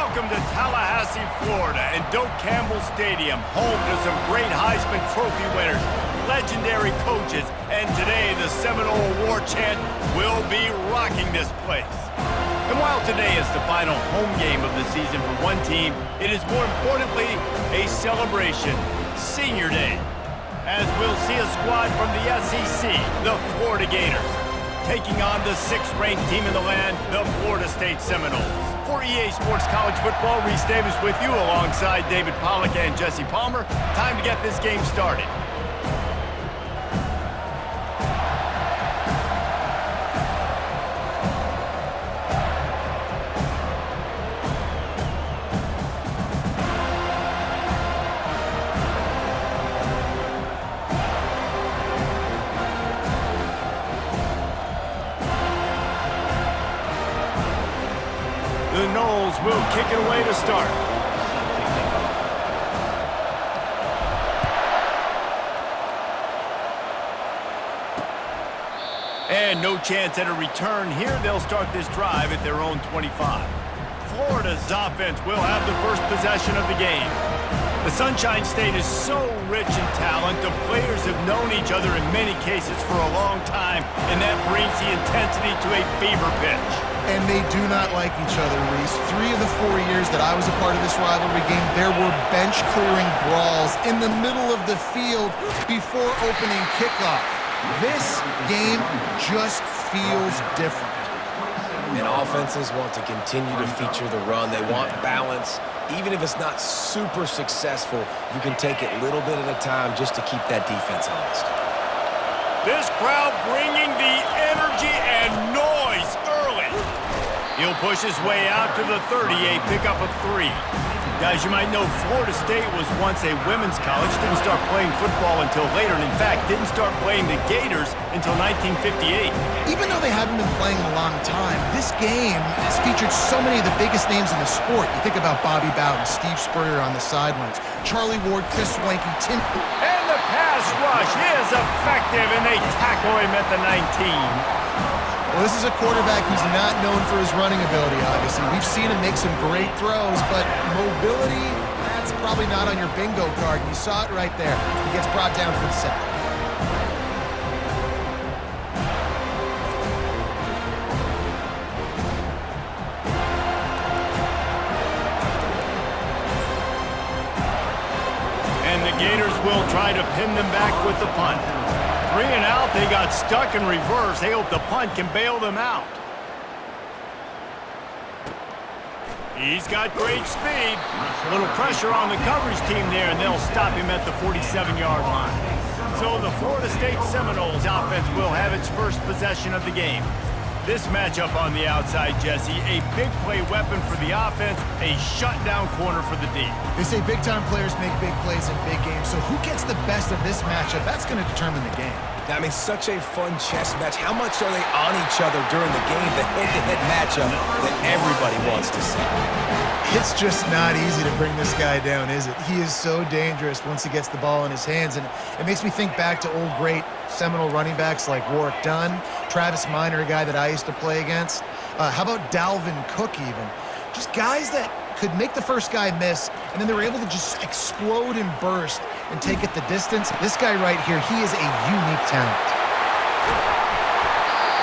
Welcome to Tallahassee, Florida, and Doak Campbell Stadium, home to some great Heisman Trophy winners, legendary coaches, and today the Seminole Award chant will be rocking this place. And while today is the final home game of the season for one team, it is more importantly a celebration, Senior Day, as we'll see a squad from the SEC, the Florida Gators, taking on the 6th-ranked team in the land, the Florida State Seminoles. For EA Sports College Football, Reese Davis with you alongside David Pollack and Jesse Palmer. Time to get this game started. The Noles will kick it away to start. And no chance at a return here. They'll start this drive at their own 25. Florida's offense will have the first possession of the game. The Sunshine State is so rich in talent. The players have known each other in many cases for a long time, and that brings the intensity to a fever pitch. And they do not like each other, Reese. 3 of the 4 years that I was a part of this rivalry game, there were bench-clearing brawls in the middle of the field before opening kickoff. This game just feels different. And offenses want to continue to feature the run. They want balance. Even if it's not super successful, you can take it little bit at a time just to keep that defense honest. This crowd bringing the energy and noise early. He'll push his way out to the 38, pick up a 3. Guys, you might know Florida State was once a women's college, didn't start playing football until later, and in fact, didn't start playing the Gators until 1958. Even though they haven't been playing in a long time, this game has featured so many of the biggest names in the sport. You think about Bobby Bowden, Steve Spurrier on the sidelines, Charlie Ward, Chris Swanky, Tim... And the pass rush is effective, and they tackle him at the 19. Well, this is a quarterback who's not known for his running ability, obviously. We've seen him make some great throws, but mobility, that's probably not on your bingo card. You saw it right there. He gets brought down for the sack. And the Gators will try to pin them back with the punt. 3 and out, they got stuck in reverse. They hope the punt can bail them out. He's got great speed. A little pressure on the coverage team there, and they'll stop him at the 47-yard line. So the Florida State Seminoles offense will have its first possession of the game. This matchup on the outside, Jesse, a big play weapon for the offense, a shutdown corner for the D. They say big-time players make big plays in big games, so who gets the best of this matchup? That's going to determine the game. I mean, such a fun chess match. How much are they on each other during the game, the head-to-head matchup that everybody wants to see? It's just not easy to bring this guy down, is it? He is so dangerous once he gets the ball in his hands, and it makes me think back to old great Seminole running backs like Warwick Dunn, Travis Minor, a guy that I used to play against. How about Dalvin Cook even? Just guys that could make the first guy miss, and then they were able to just explode and burst and take it the distance. This guy right here, he is a unique talent.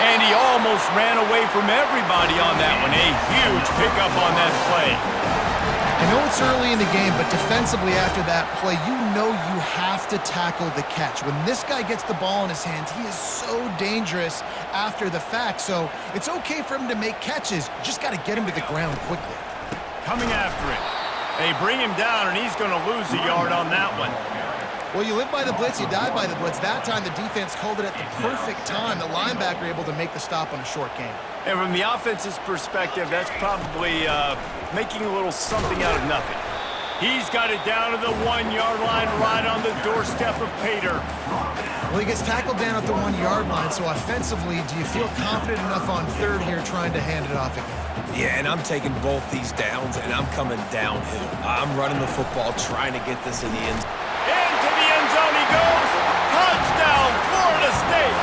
And he almost ran away from everybody on that one. A huge pickup on that play. I know it's early in the game, but defensively after that play, you know you have to tackle the catch. When this guy gets the ball in his hands, he is so dangerous after the fact. So it's okay for him to make catches. You just got to get him to the ground quickly. Coming after it. They bring him down, and he's going to lose a yard on that one. Well, you live by the blitz, you die by the blitz. That time, the defense called it at the perfect time. The linebacker able to make the stop on a short gain. And from the offense's perspective, that's probably making a little something out of nothing. He's got it down to the 1-yard line, right on the doorstep of Pater. Well, he gets tackled down at the 1-yard line, so offensively, do you feel confident enough on third here trying to hand it off again? Yeah, and I'm taking both these downs, and I'm coming downhill. I'm running the football, trying to get this in the end. Into the end zone he goes. Touchdown, Florida State.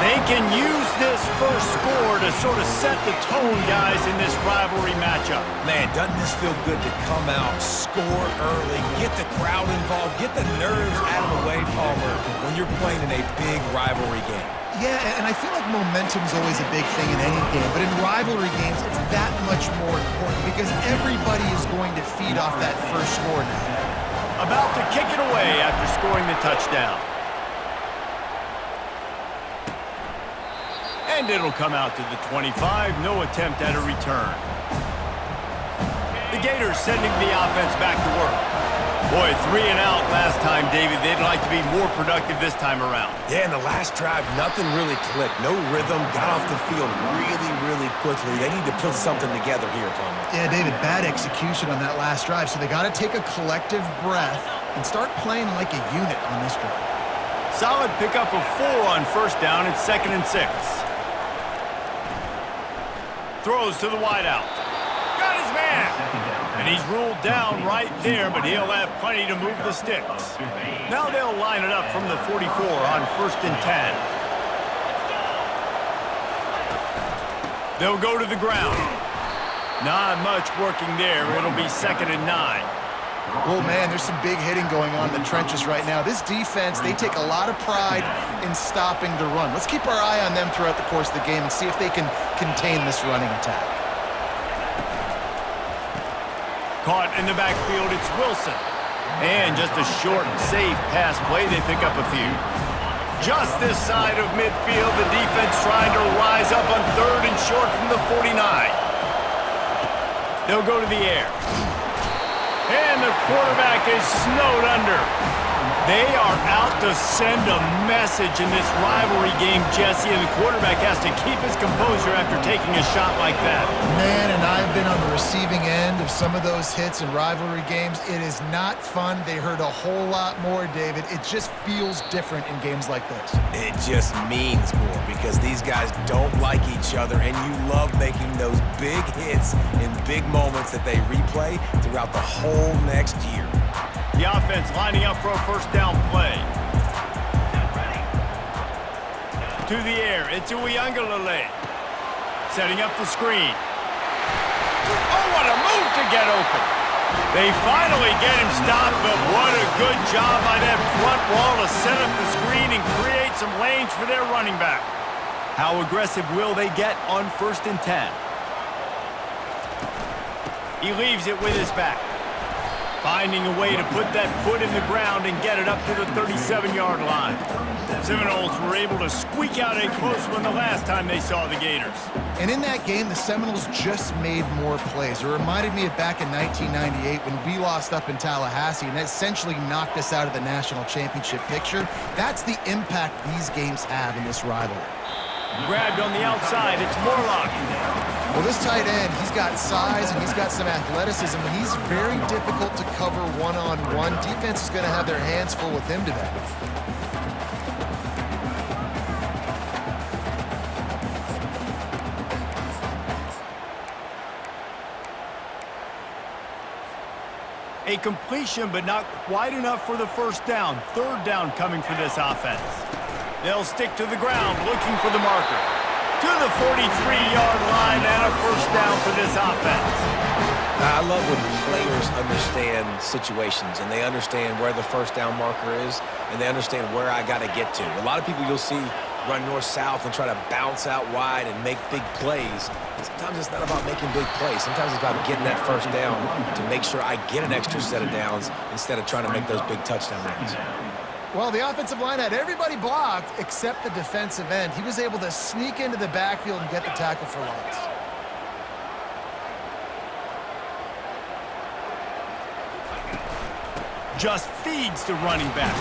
They can use this first score to sort of set the tone, guys, in this rivalry matchup. Man, doesn't this feel good to come out, score early, get the crowd involved, get the nerves out of the way, Palmer, when you're playing in a big rivalry game. Yeah, and I feel like momentum's always a big thing in any game, but in rivalry games, it's that much more important because everybody is going to feed off that first score now. About to kick it away after scoring the touchdown. And it'll come out to the 25. No attempt at a return. The Gators sending the offense back to work. Boy, 3 and out last time, David. They'd like to be more productive this time around. Yeah, in the last drive, nothing really clicked. No rhythm, got off the field really quickly. They need to put something together here, Palmer. Yeah, David, bad execution on that last drive, so they got to take a collective breath and start playing like a unit on this drive. Solid pickup of 4 on first down. It's 2nd and 6. Throws to the wideout. Got his man! And he's ruled down right there, but he'll have plenty to move the sticks. Now they'll line it up from the 44 on 1st and 10. They'll go to the ground. Not much working there. It'll be 2nd and 9. Oh, man, there's some big hitting going on in the trenches right now. This defense, they take a lot of pride in stopping the run. Let's keep our eye on them throughout the course of the game and see if they can contain this running attack. Caught in the backfield, it's Wilson. And just a short, safe pass play, they pick up a few. Just this side of midfield, the defense trying to rise up on 3rd and short from the 49. They'll go to the air. And the quarterback is snowed under. They are out to send a message in this rivalry game, Jesse, and the quarterback has to keep his composure after taking a shot like that. Man, and I've been on the receiving end of some of those hits in rivalry games. It is not fun. They hurt a whole lot more, David. It just feels different in games like this. It just means more because these guys don't like each other, and you love making those big hits in big moments that they replay throughout the whole next year. The offense lining up for a first down play. To the air, it's Uiagalelei. Setting up the screen. Oh, what a move to get open. They finally get him stopped, but what a good job by that front wall to set up the screen and create some lanes for their running back. How aggressive will they get on 1st and 10? He leaves it with his back. Finding a way to put that foot in the ground and get it up to the 37-yard line. Seminoles were able to squeak out a close one the last time they saw the Gators. And in that game, the Seminoles just made more plays. It reminded me of back in 1998 when we lost up in Tallahassee and essentially knocked us out of the national championship picture. That's the impact these games have in this rivalry. Grabbed on the outside, it's Morlock. Well, this tight end, he's got size and he's got some athleticism, and he's very difficult to cover one-on-one. Defense is going to have their hands full with him today. A completion, but not quite enough for the first down. 3rd down coming for this offense. They'll stick to the ground, looking for the marker. To the 43-yard line and a first down for this offense. I love when players understand situations and they understand where the first down marker is and they understand where I got to get to. A lot of people you'll see run north-south and try to bounce out wide and make big plays. Sometimes it's not about making big plays. Sometimes it's about getting that first down to make sure I get an extra set of downs instead of trying to make those big touchdown runs. Well, the offensive line had everybody blocked except the defensive end. He was able to sneak into the backfield and get the tackle for loss. Just feeds the running back.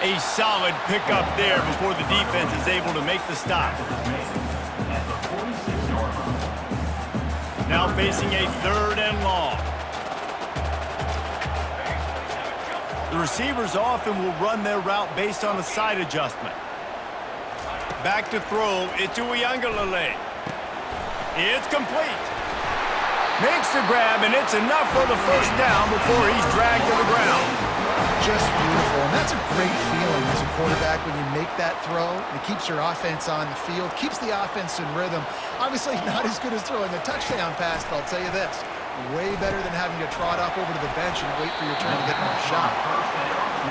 A solid pickup there before the defense is able to make the stop. Now facing a 3rd and long. The receivers often will run their route based on a side adjustment. Back to throw, it's Uiagalelei. It's complete. Makes the grab, and it's enough for the first down before he's dragged to the ground. Just beautiful, and that's a great feeling as a quarterback when you make that throw, and it keeps your offense on the field, keeps the offense in rhythm. Obviously not as good as throwing a touchdown pass, but I'll tell you this, way better than having to trot off over to the bench and wait for your turn to get another shot.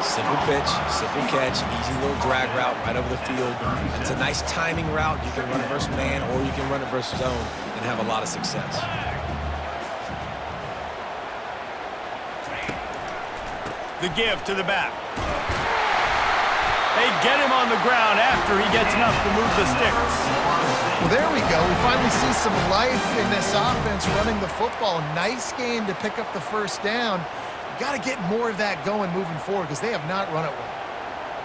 Simple pitch, simple catch, easy little drag route right over the field. It's a nice timing route. You can run it versus man, or you can run it versus zone and have a lot of success. The give to the back. They get him on the ground after he gets enough to move the sticks. Well, there we go. We finally see some life in this offense running the football. Nice game to pick up the first down. Got to get more of that going moving forward because they have not run it well.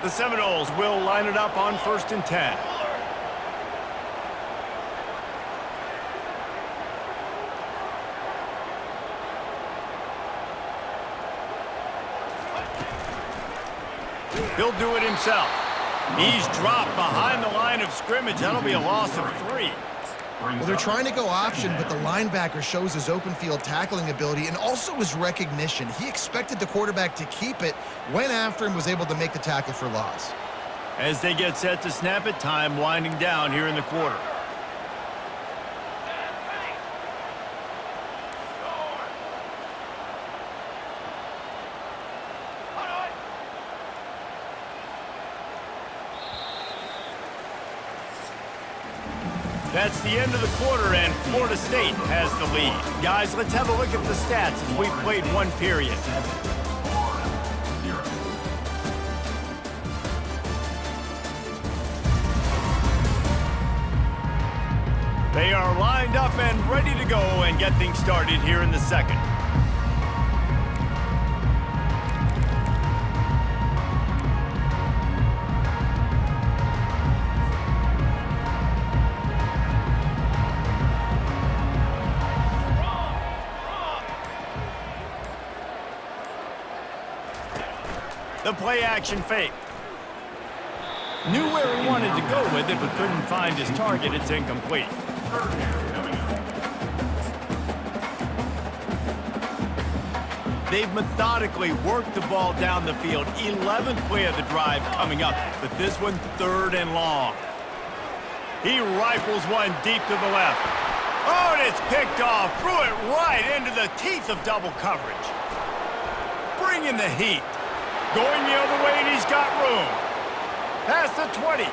The Seminoles will line it up on 1st and 10. He'll do it himself. He's dropped behind the line of scrimmage. That'll be a loss of 3. Well, they're trying to go option, but the linebacker shows his open field tackling ability and also his recognition. He expected the quarterback to keep it, went after him, was able to make the tackle for loss. As they get set to snap it, time winding down here in the quarter. That's the end of the quarter, and Florida State has the lead. Guys, let's have a look at the stats as we've played one period. They are lined up and ready to go and get things started here in the second. The play action fake. Knew where he wanted to go with it, but couldn't find his target. It's incomplete. They've methodically worked the ball down the field. 11th play of the drive coming up, but this one 3rd and long. He rifles one deep to the left. Oh, and it's picked off. Threw it right into the teeth of double coverage. Bring in the heat. Going the other way, and he's got room. Past the 20.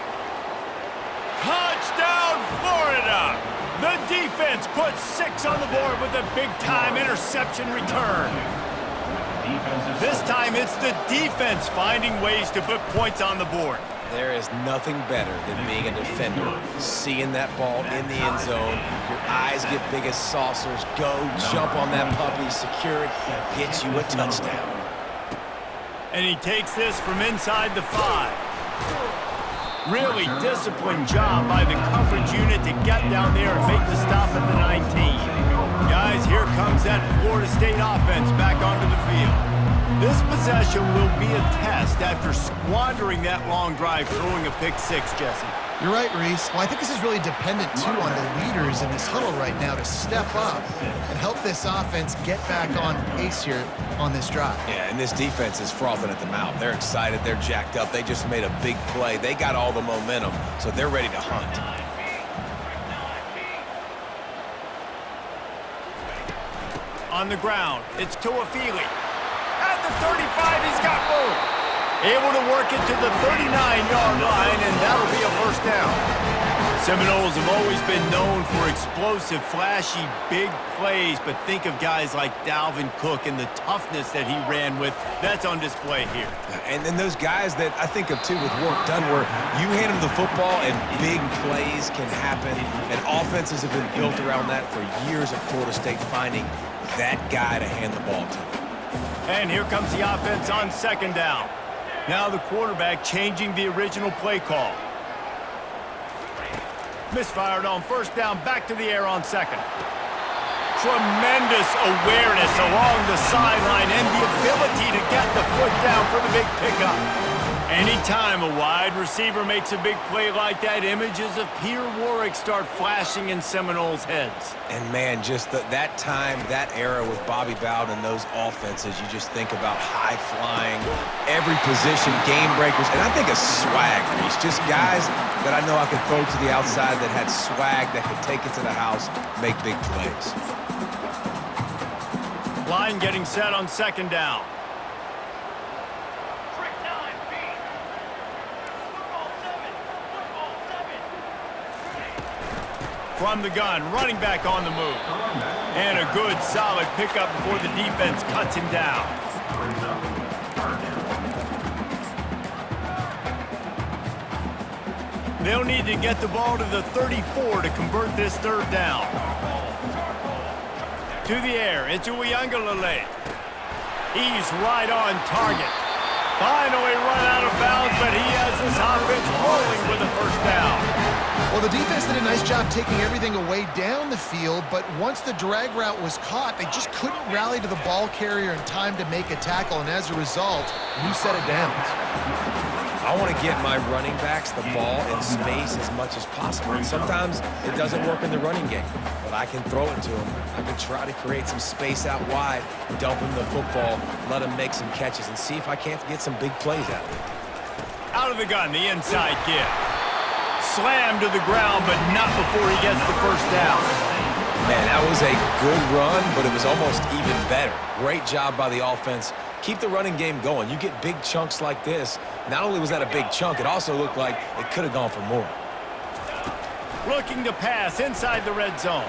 Touchdown, Florida! The defense puts 6 on the board with a big-time interception return. This time, it's the defense finding ways to put points on the board. There is nothing better than being a defender, seeing that ball in the end zone. Your eyes get big as saucers. Go, jump on that puppy, secure it, get you a touchdown. And he takes this from inside the 5. Really disciplined job by the coverage unit to get down there and make the stop at the 19. Guys, here comes that Florida State offense back onto the field. This possession will be a test after squandering that long drive, throwing a pick-6, Jesse. You're right, Reese. Well, I think this is really dependent, too, on the leaders in this huddle right now to step up and help this offense get back on pace here on this drive. Yeah, and this defense is frothing at the mouth. They're excited. They're jacked up. They just made a big play. They got all the momentum, so they're ready to hunt. On the ground, it's Tuafili. At the 35, he's got room. Able to work it to the 39-yard line, and that'll be a first down. Seminoles have always been known for explosive, flashy, big plays, but think of guys like Dalvin Cook and the toughness that he ran with. That's on display here. And then those guys that I think of, too, with work done, where you hand them the football and big plays can happen, and offenses have been built around that for years at Florida State, finding that guy to hand the ball to. And here comes the offense on 2nd down. Now the quarterback changing the original play call. Misfired on 1st down, back to the air on 2nd. Tremendous awareness along the sideline and the ability to get the foot down for the big pickup. Anytime a wide receiver makes a big play like that, images of Peter Warrick start flashing in Seminoles' heads. And, man, just that time, that era with Bobby Bowden and those offenses, you just think about high-flying, every position, game breakers, and I think of swag. It's just guys that I know I could throw to the outside that had swag that could take it to the house, make big plays. Line getting set on second down. From the gun, running back on the move. And a good, solid pickup before the defense cuts him down. They'll need to get the ball to the 34 to convert this third down. To the air, into Uiagalelei. He's right on target. Finally run out of bounds, but he has this offense rolling with a first down. Well, the defense did a nice job taking everything away down the field, but once the drag route was caught, they just couldn't rally to the ball carrier in time to make a tackle, and as a result, new set of downs. I want to get my running backs the ball in space as much as possible, and sometimes it doesn't work in the running game, but I can throw it to them. I can try to create some space out wide, dump him the football, let him make some catches, and see if I can't get some big plays out of it. Out of the gun, the inside give. Slammed to the ground, but not before he gets the first down. Man, that was a good run, but it was almost even better. Great job by the offense. Keep the running game going. You get big chunks like this. Not only was that a big chunk, it also looked like it could have gone for more. Looking to pass inside the red zone.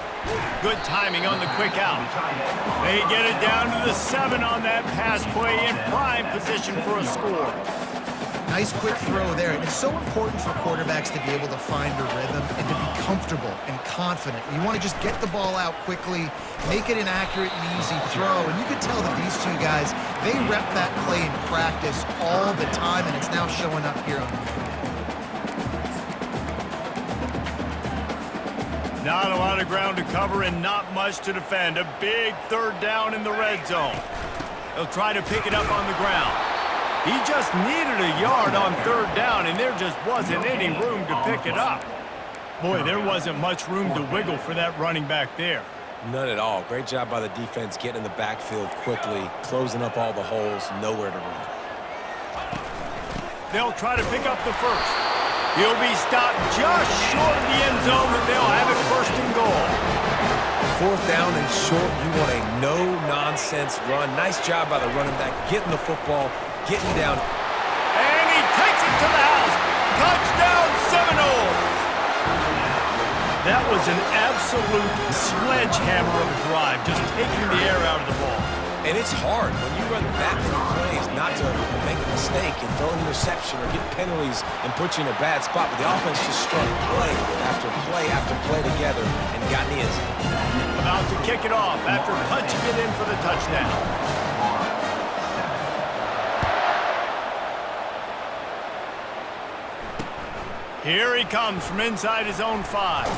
Good timing on the quick out. They get it down to the 7 on that pass play in prime position for a score. Nice quick throw there. And it's so important for quarterbacks to be able to find a rhythm and to be comfortable and confident. You want to just get the ball out quickly, make it an accurate and easy throw. And you can tell that these two guys, they rep that play in practice all the time, and it's now showing up here on the field. Not a lot of ground to cover and not much to defend. A big third down in the red zone. They'll try to pick it up on the ground. He just needed a yard on third down, and there just wasn't any room to pick it up. Boy, there wasn't much room to wiggle for that running back there. None at all. Great job by the defense getting in the backfield quickly, closing up all the holes, nowhere to run. They'll try to pick up the first. He'll be stopped just short of the end zone, but they'll have it first and goal. Fourth down and short, you want a no-nonsense run. Nice job by the running back, getting the football, getting down. And he takes it to the house. Touchdown, Seminoles! That was an absolute sledgehammer of a drive, just taking the air out of the ball. And it's hard when you run that many plays not to make a mistake and throw an interception or get penalties and put you in a bad spot. But the offense just strung play after play after play together and got in the end zone. About to kick it off after punching it in for the touchdown. Here he comes from inside his own 5.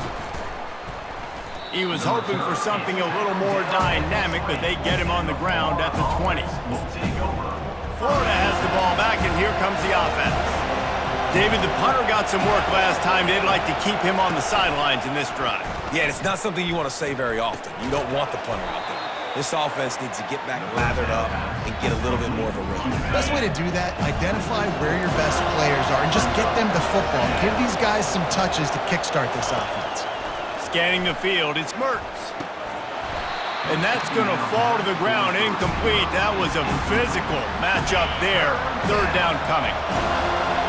He was hoping for something a little more dynamic, but they get him on the ground at the 20. Florida has the ball back, and here comes the offense. David, the punter got some work last time. They'd like to keep him on the sidelines in this drive. Yeah, it's not something you want to say very often. You don't want the punter out there. This offense needs to get back lathered up and get a little bit more of a rhythm. Best way to do that, identify where your best players are and just get them the football. Give these guys some touches to kickstart this offense. Scanning the field, it's Mertz. And that's going to fall to the ground incomplete. That was a physical matchup there. Third down coming.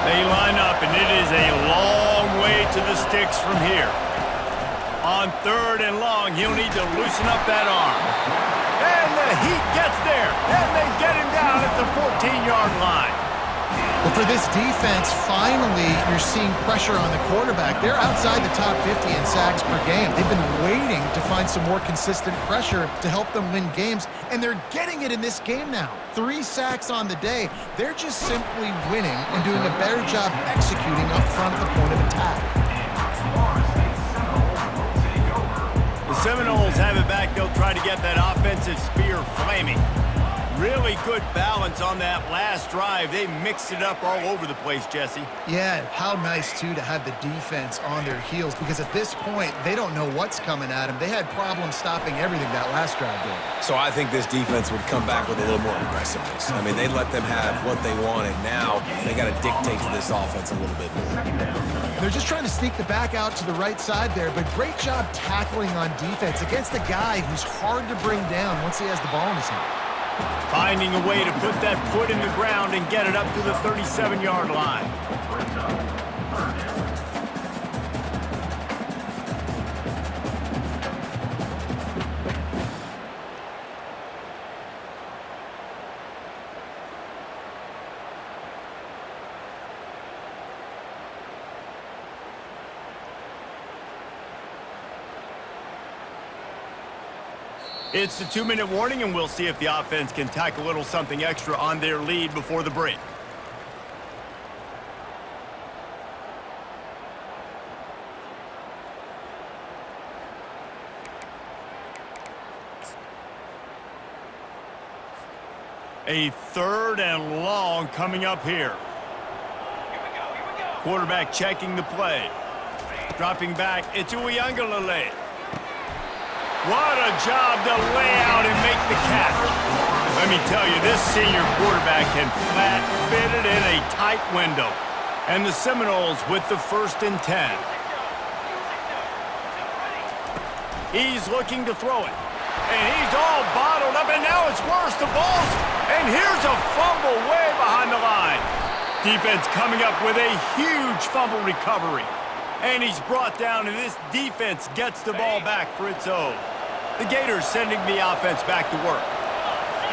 They line up, and it is a long way to the sticks from here. On third and long, he'll need to loosen up that arm. And the Heat gets there, and they get him down at the 14-yard line. Well, for this defense, finally, you're seeing pressure on the quarterback. They're outside the top 50 in sacks per game. They've been waiting to find some more consistent pressure to help them win games, and they're getting it in this game now. 3 sacks on the day. They're just simply winning and doing a better job executing up front at the point of attack. The Seminoles have it back. They'll try to get that offensive spear flaming. Really good balance on that last drive. They mixed it up all over the place, Jesse. Yeah, how nice, too, to have the defense on their heels, because at this point, they don't know what's coming at them. They had problems stopping everything that last drive did. So I think this defense would come back with a little more aggressiveness. I mean, they let them have what they wanted. Now they got to dictate to this offense a little bit more. They're just trying to sneak the back out to the right side there, but great job tackling on defense against a guy who's hard to bring down once he has the ball in his hand. Finding a way to put that foot in the ground and get it up to the 37-yard line. It's the 2-minute warning, and we'll see if the offense can tack a little something extra on their lead before the break. A 3rd and long coming up here. Quarterback checking the play. Dropping back, it's Uiagalelei. What a job to lay out and make the catch. Let me tell you, this senior quarterback can flat fit it in a tight window. And the Seminoles with the 1st and 10. He's looking to throw it. And he's all bottled up, and now it's worse. The ball's, and here's a fumble way behind the line. Defense coming up with a huge fumble recovery. And he's brought down, and this defense gets the ball back for its own. The Gators sending the offense back to work.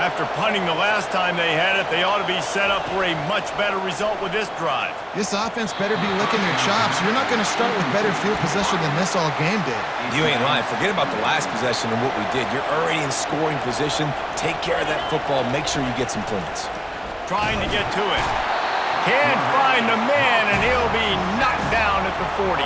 After punting the last time they had it, they ought to be set up for a much better result with this drive. This offense better be licking their chops. You're not going to start with better field possession than this all game did. You ain't lying. Forget about the last possession and what we did. You're already in scoring position. Take care of that football. Make sure you get some points. Trying to get to it. Can't find the man, and he'll be knocked down at the 40.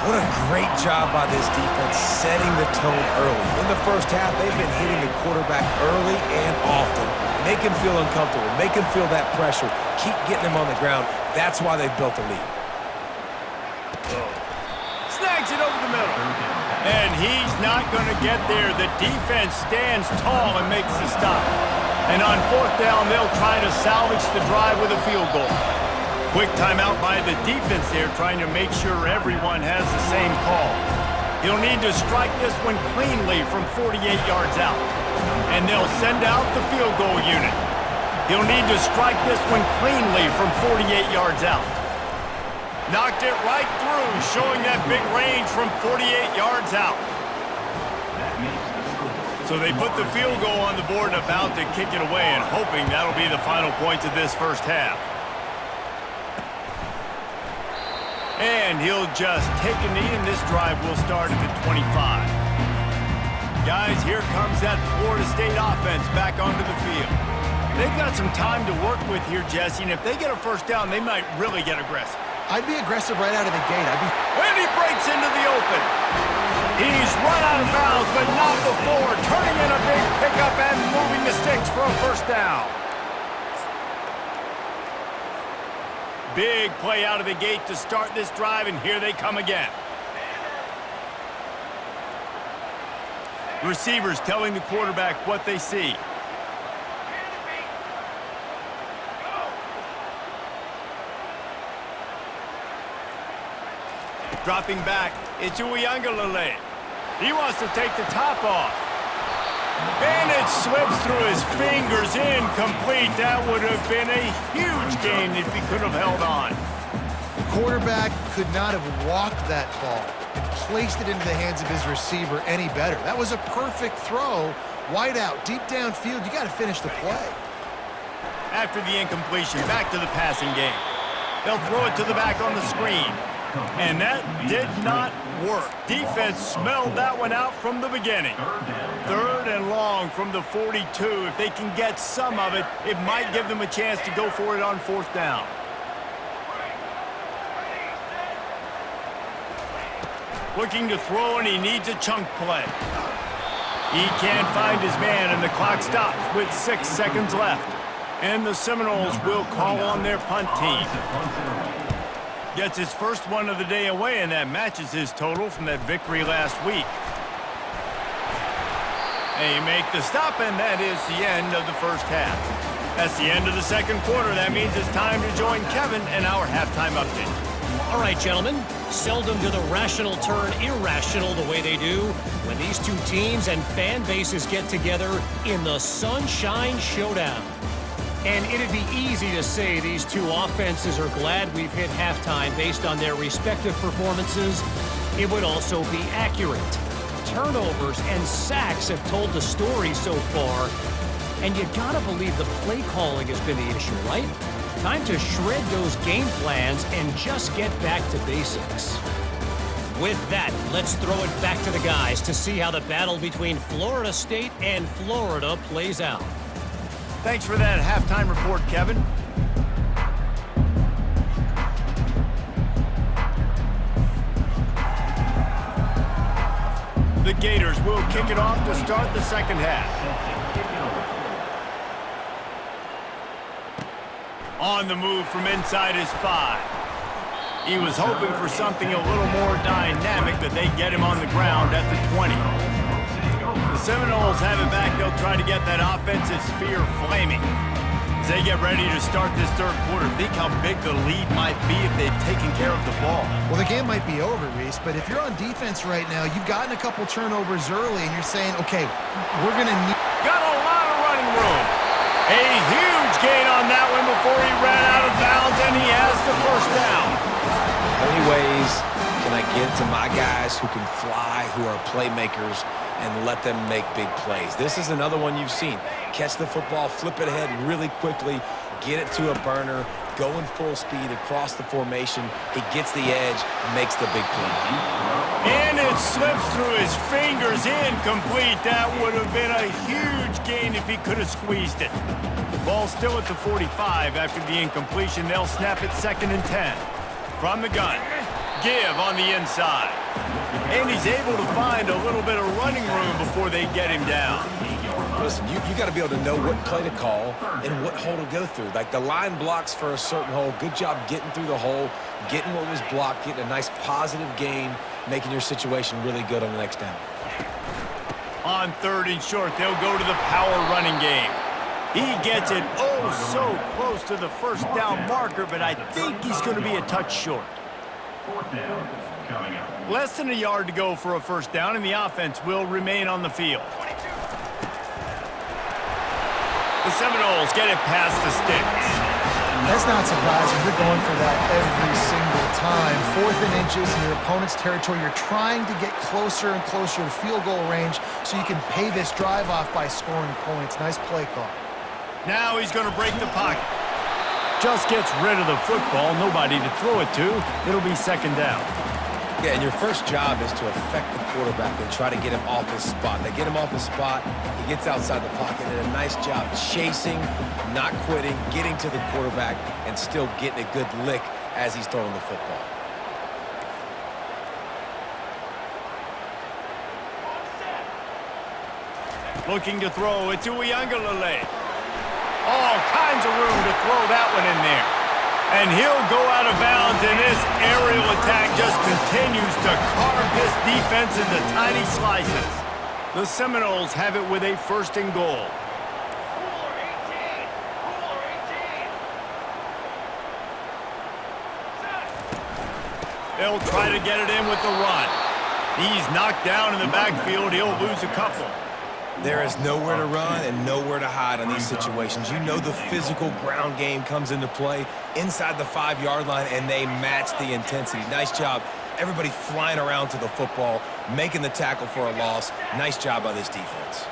What a great job by this defense setting the tone early. In the first half, they've been hitting the quarterback early and often. Make him feel uncomfortable. Make him feel that pressure. Keep getting him on the ground. That's why they've built a lead. Snags it over the middle. And he's not going to get there. The defense stands tall and makes the stop. And on 4th down, they'll try to salvage the drive with a field goal. Quick timeout by the defense there, trying to make sure everyone has the same call. He'll need to strike this one cleanly from 48 yards out. And they'll send out the field goal unit. He'll need to strike this one cleanly from 48 yards out. Knocked it right through, showing that big range from 48 yards out. So they put the field goal on the board and about to kick it away, and hoping that'll be the final points of this first half. And he'll just take a knee, and this drive will start at the 25. Guys, here comes that Florida State offense back onto the field. They've got some time to work with here, Jesse, and if they get a first down, they might really get aggressive. I'd be aggressive right out of the gate. And he breaks into the open. He's run out of bounds, but not before, turning in a big pickup and moving the sticks for a first down. Big play out of the gate to start this drive, and here they come again. Receivers telling the quarterback what they see. Dropping back, it's Uiagalelei. He wants to take the top off. And it slips through his fingers, incomplete. That would have been a huge gain if he could have held on. The quarterback could not have walked that ball and placed it into the hands of his receiver any better. That was a perfect throw. Wide out, deep downfield. You got to finish the play. After the incompletion, back to the passing game. They'll throw it to the back on the screen. And that did not work. Defense smelled that one out from the beginning. 3rd and long from the 42. If they can get some of it, it might give them a chance to go for it on 4th down. Looking to throw, and he needs a chunk play. He can't find his man, and the clock stops with 6 seconds left. And the Seminoles will call on their punt team. Gets his first one of the day away, and that matches his total from that victory last week. They make the stop, and that is the end of the first half. That's the end of the second quarter. That means it's time to join Kevin and our halftime update. All right, gentlemen. Seldom do the rational turn irrational the way they do when these two teams and fan bases get together in the Sunshine Showdown. And it'd be easy to say these two offenses are glad we've hit halftime based on their respective performances. It would also be accurate. Turnovers and sacks have told the story so far. And you gotta believe the play calling has been the issue, right? Time to shred those game plans and just get back to basics. With that, let's throw it back to the guys to see how the battle between Florida State and Florida plays out. Thanks for that halftime report, Kevin. The Gators will kick it off to start the second half. On the move from inside his 5. He was hoping for something a little more dynamic, but they get him on the ground at the 20. The Seminoles have it back. They'll try to get that offensive spear flaming. As they get ready to start this third quarter, think how big the lead might be if they'd taken care of the ball. Well, the game might be over, Reese, but if you're on defense right now, you've gotten a couple turnovers early, and you're saying, okay, we're going to need... Got a lot of running room. A huge gain on that one before he ran out of bounds, and he has the first down. How many ways can I get to my guys who can fly, who are playmakers, and let them make big plays? This is another one you've seen. Catch the football, flip it ahead really quickly, get it to a burner, going full speed across the formation. He gets the edge, makes the big play. And it slips through his fingers, incomplete. That would have been a huge gain if he could have squeezed it. Ball still at the 45 after the incompletion. They'll snap it 2nd and 10. From the gun, give on the inside. And he's able to find a little bit of running room before they get him down. Listen, you got to be able to know what play to call and what hole to go through. Like the line blocks for a certain hole. Good job getting through the hole, getting what was blocked, getting a nice positive gain, making your situation really good on the next down. On 3rd and short, they'll go to the power running game. He gets it so close to the first down marker, but I think he's going to be a touch short. Less than a yard to go for a first down, and the offense will remain on the field. The Seminoles get it past the sticks. That's not surprising. You're going for that every single time. 4th and inches in your opponent's territory. You're trying to get closer and closer to field goal range so you can pay this drive off by scoring points. Nice play call. Now he's going to break the pocket. Just gets rid of the football. Nobody to throw it to. It'll be 2nd down. Yeah, and your first job is to affect the quarterback and try to get him off his spot. They get him off his spot, he gets outside the pocket, and a nice job chasing, not quitting, getting to the quarterback, and still getting a good lick as he's throwing the football. Looking to throw it to Uiagalelei. All kinds of room to throw that one in there. And he'll go out of bounds, and this aerial attack just continues to carve this defense into tiny slices. The Seminoles have it with a 1st and goal. They'll try to get it in with the run. He's knocked down in the backfield. He'll lose a couple. There is nowhere to run and nowhere to hide on these situations. You know the physical ground game comes into play inside the 5-yard line, and they match the intensity. Nice job. Everybody flying around to the football, making the tackle for a loss. Nice job by this defense.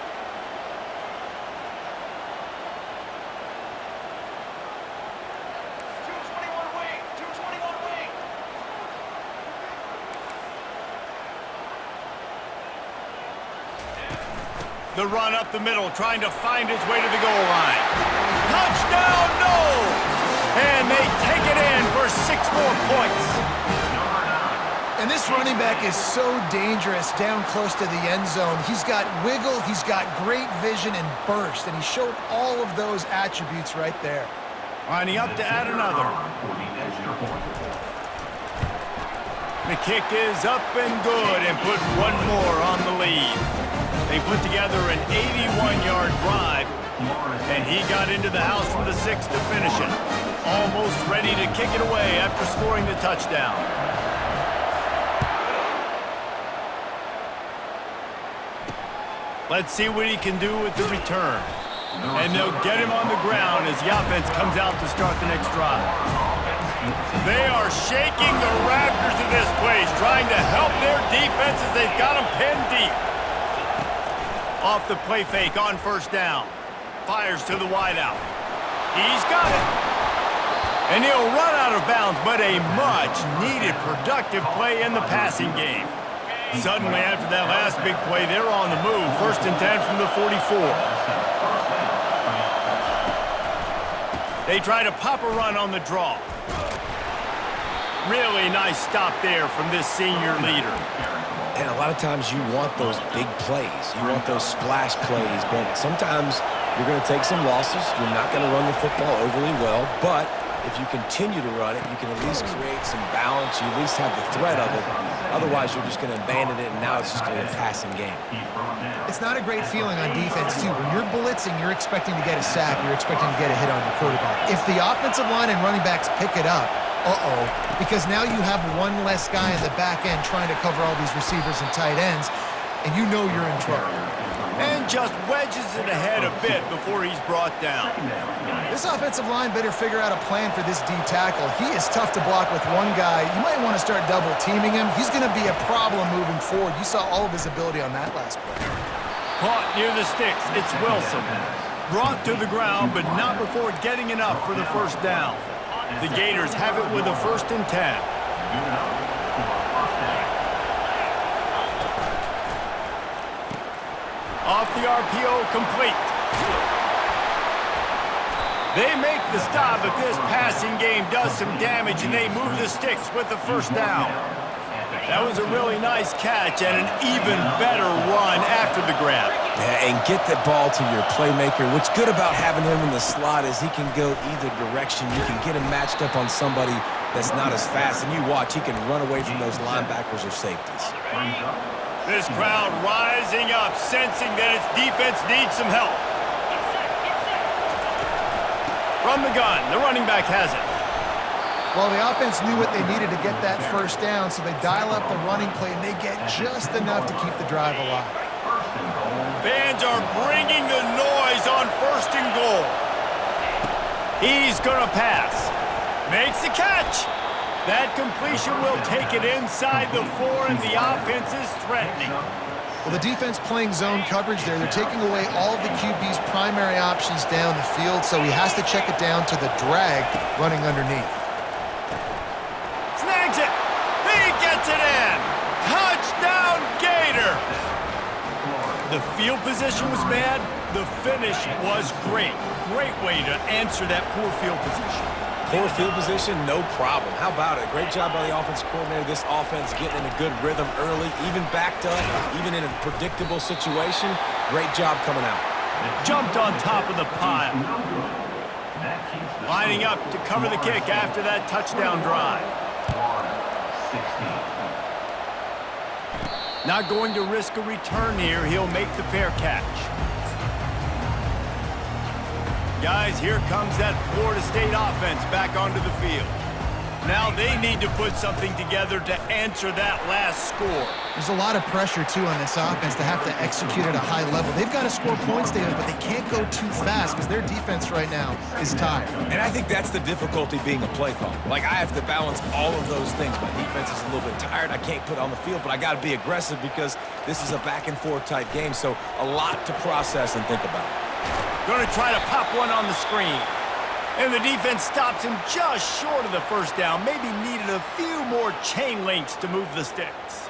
The run up the middle, trying to find his way to the goal line. Touchdown, no! And they take it in for 6 more points. And this running back is so dangerous down close to the end zone. He's got wiggle, he's got great vision and burst, and he showed all of those attributes right there. Lining up to add another. The kick is up and good and put one more on the lead. They put together an 81-yard drive, and he got into the house from the 6 to finish it. Almost ready to kick it away after scoring the touchdown. Let's see what he can do with the return. And they'll get him on the ground as the offense comes out to start the next drive. They are shaking the rafters of this place, trying to help their defense as they've got them pinned deep. Off the play fake on first down. Fires to the wideout. He's got it. And he'll run out of bounds, but a much-needed productive play in the passing game. Suddenly, after that last big play, they're on the move. 1st and 10 from the 44. They try to pop a run on the draw. Really nice stop there from this senior leader. And a lot of times you want those big plays. You want those splash plays, but sometimes you're going to take some losses. You're not going to run the football overly well, but if you continue to run it, you can at least create some balance. You at least have the threat of it. Otherwise, you're just going to abandon it, and now it's just going to be a passing game. It's not a great feeling on defense, too. When you're blitzing, you're expecting to get a sack. You're expecting to get a hit on your quarterback. If the offensive line and running backs pick it up, because now you have one less guy in the back end trying to cover all these receivers and tight ends, and you know you're in trouble. And just wedges it ahead a bit before he's brought down. This offensive line better figure out a plan for this D tackle. He is tough to block with one guy. You might want to start double teaming him. He's going to be a problem moving forward. You saw all of his ability on that last play. Caught near the sticks. It's Wilson. Brought to the ground, but not before getting enough for the first down. The Gators have it with a 1st and 10. Off the RPO, complete. They make the stop, but this passing game does some damage, and they move the sticks with the first down. That was a really nice catch and an even better run after the grab. Yeah, and get the ball to your playmaker. What's good about having him in the slot is he can go either direction. You can get him matched up on somebody that's not as fast, and you watch, he can run away from those linebackers or safeties. This crowd rising up, sensing that its defense needs some help. From the gun, the running back has it. Well, the offense knew what they needed to get that first down, so they dial up the running play, and they get just enough to keep the drive alive. Fans are bringing the noise on 1st and goal. He's going to pass. Makes the catch. That completion will take it inside the 4, and the offense is threatening. Well, the defense playing zone coverage there. They're taking away all of the QB's primary options down the field, so he has to check it down to the drag running underneath. Snags it. He gets it in. Touchdown, Gators. The field position was bad. The finish was great. Great way to answer that poor field position. Poor field position, no problem. How about it? Great job by the offensive coordinator. This offense getting in a good rhythm early, even backed up, even in a predictable situation. Great job coming out. Jumped on top of the pile. Lining up to cover the kick after that touchdown drive. Not going to risk a return here. He'll make the fair catch. Guys, here comes that Florida State offense back onto the field. Now they need to put something together to answer that last score. There's a lot of pressure, too, on this offense to have to execute at a high level. They've got to score points, David, but they can't go too fast because their defense right now is tired. And I think that's the difficulty being a play caller. Like, I have to balance all of those things. My defense is a little bit tired. I can't put on the field, but I got to be aggressive because this is a back-and-forth type game, so a lot to process and think about. Going to try to pop one on the screen. And the defense stops him just short of the first down. Maybe needed a few more chain links to move the sticks.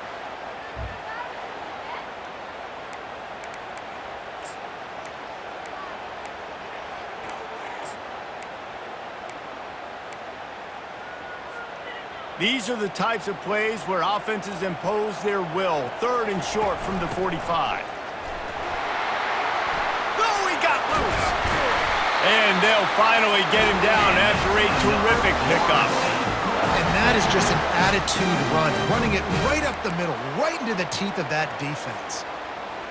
These are the types of plays where offenses impose their will. 3rd and short from the 45. Oh, he got loose. And they'll finally get him down after a terrific pickup. And that is just an attitude run, running it right up the middle, right into the teeth of that defense.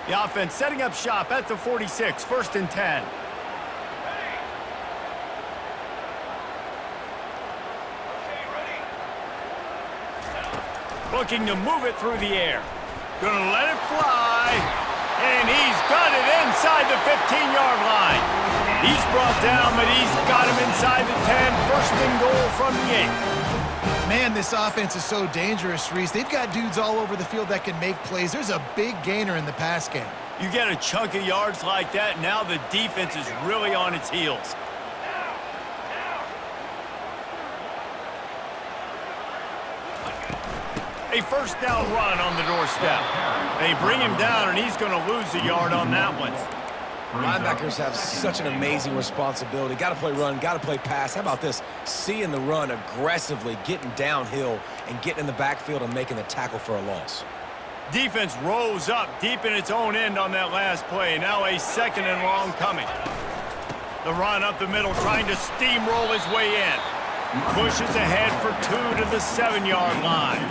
The offense setting up shop at the 46, 1st and 10. Looking to move it through the air. Gonna let it fly. And he's got it inside the 15-yard line. He's brought down, but he's got him inside the 10. 1st and goal from the 8. Man, this offense is so dangerous, Reese. They've got dudes all over the field that can make plays. There's a big gainer in the pass game. You get a chunk of yards like that, now the defense is really on its heels. A 1st down run on the doorstep. They bring him down, and he's going to lose a yard on that one. Linebackers have such an amazing responsibility. Got to play run, got to play pass. How about this? Seeing the run aggressively, getting downhill, and getting in the backfield and making the tackle for a loss. Defense rose up deep in its own end on that last play. Now a 2nd and long coming. The run up the middle, trying to steamroll his way in. Pushes ahead for 2 to the 7-yard line.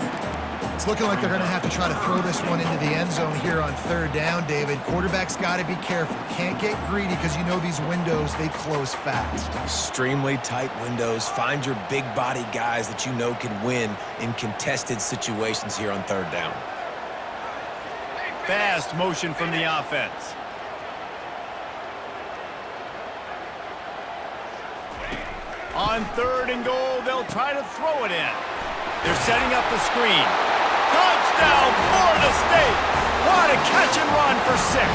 It's looking like they're going to have to try to throw this one into the end zone here on 3rd down, David. Quarterback's got to be careful. Can't get greedy because you know these windows, they close fast. Extremely tight windows. Find your big body guys that you know can win in contested situations here on 3rd down. Fast motion from the offense. On 3rd and goal, they'll try to throw it in. They're setting up the screen. Touchdown, Florida State! What a catch and run for 6.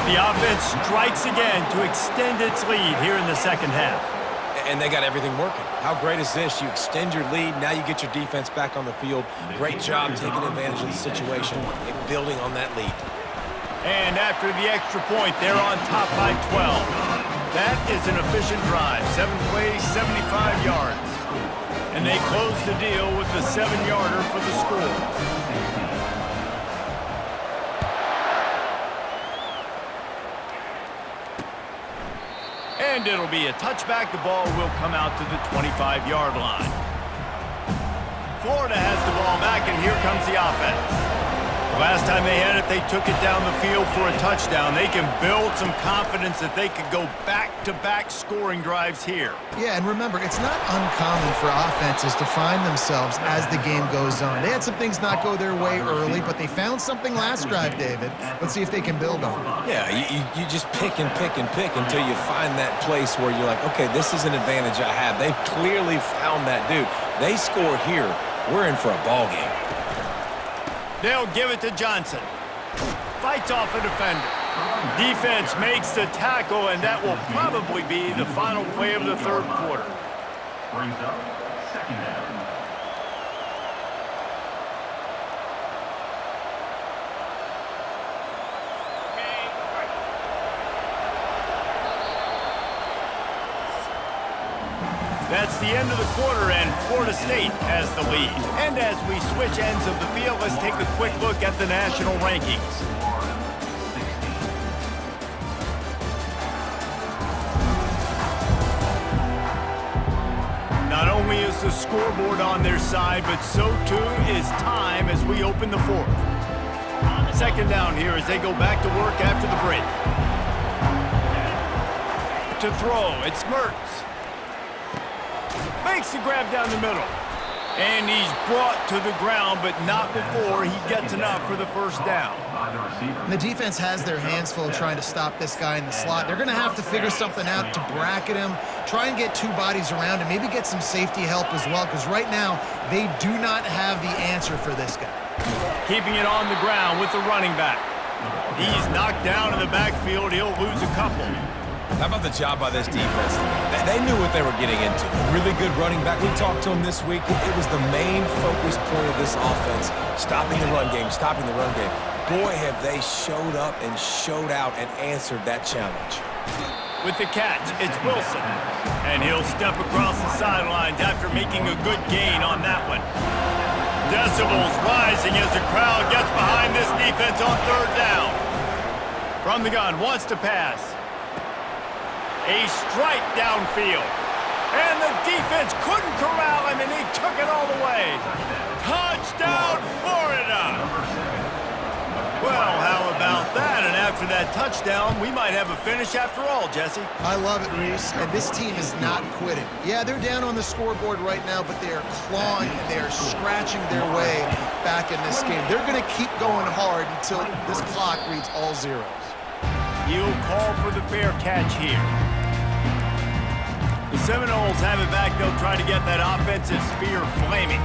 The offense strikes again to extend its lead here in the 2nd half. And they got everything working. How great is this? You extend your lead, now you get your defense back on the field. Great job taking advantage of the situation and building on that lead. And after the extra point, they're on top by 12. That is an efficient drive. 7 plays, 75 yards. And they close the deal with the 7-yarder for the score. And it'll be a touchback. The ball will come out to the 25-yard line. Florida has the ball back, and here comes the offense. The last time they had it, they took it down the field for a touchdown. They can build some confidence that they could go back-to-back scoring drives here. Yeah, and remember, it's not uncommon for offenses to find themselves as the game goes on. They had some things not go their way early, but they found something last drive, David. Let's see if they can build on it. Yeah, you just pick and pick and pick until you find that place where you're like, okay, this is an advantage I have. They've clearly found that dude. They score here, we're in for a ball game. They'll give it to Johnson. Fights off a defender. Defense makes the tackle, and that will probably be the final play of the 3rd quarter. Brings up 2nd down. That's the end of the quarter, and Florida State has the lead. And as we switch ends of the field, let's take a quick look at the national rankings. Not only is the scoreboard on their side, but so too is time as we open the 4th. 2nd down here as they go back to work after the break. To throw, it's Mertz. Makes the grab down the middle. And he's brought to the ground, but not before he gets enough for the 1st down. And the defense has their hands full trying to stop this guy in the slot. They're going to have to figure something out to bracket him, try and get 2 bodies around him, maybe get some safety help as well, because right now they do not have the answer for this guy. Keeping it on the ground with the running back. He's knocked down in the backfield. He'll lose a couple. How about the job by this defense? They knew what they were getting into. Really good running back. We talked to him this week. It was the main focus point of this offense, stopping the run game, stopping the run game. Boy, have they showed up and showed out and answered that challenge. With the catch, it's Wilson. And he'll step across the sidelines after making a good gain on that one. Decibels rising as the crowd gets behind this defense on third down. From the gun, wants to pass. A strike downfield. And the defense couldn't corral him, and he took it all the way. Touchdown, Florida! Well, how about that? And after that touchdown, we might have a finish after all, Jesse. I love it, Reese, and this team is not quitting. Yeah, they're down on the scoreboard right now, but they are clawing and they are scratching their way back in this game. They're going to keep going hard until this clock reads all zeros. He'll call for the fair catch here. The Seminoles have it back. They'll try to get that offensive spear flaming.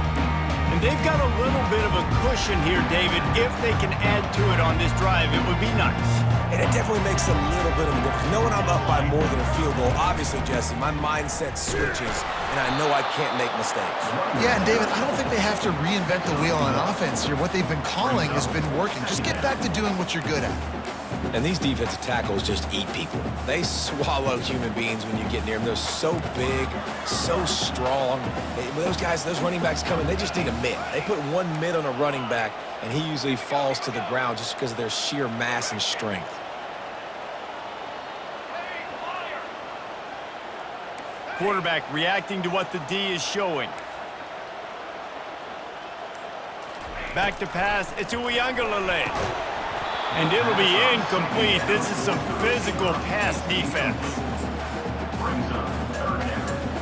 And they've got a little bit of a cushion here, David. If they can add to it on this drive, it would be nice. And it definitely makes a little bit of a difference. Knowing I'm up by more than a field goal, obviously, Jesse, my mindset switches, and I know I can't make mistakes. Yeah, and David, I don't think they have to reinvent the wheel on offense here. What they've been calling has been working. Just get back to doing what you're good at. And these defensive tackles just eat people. They swallow human beings when you get near them. They're so big, so strong. When those guys, those running backs come in, they just need a mid. They put one mid on a running back, and he usually falls to the ground just because of their sheer mass and strength. Quarterback reacting to what the D is showing. Back to pass. It's Uiagalelei. And it'll be incomplete. This is some physical pass defense.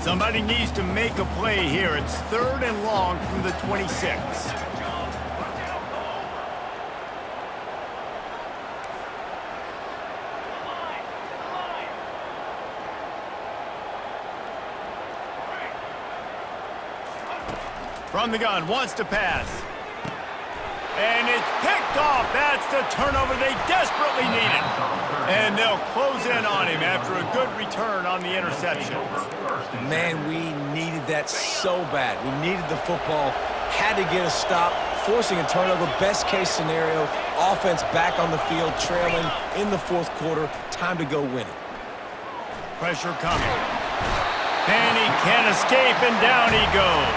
Somebody needs to make a play here. It's 3rd and long from the 26. From the gun, wants to pass. And it's picked off. That's the turnover they desperately needed. And they'll close in on him after a good return on the interception. Man, we needed that so bad. We needed the football, had to get a stop, forcing a turnover. Best case scenario, offense back on the field, trailing in the 4th quarter. Time to go win it. Pressure coming. And he can't escape, and down he goes.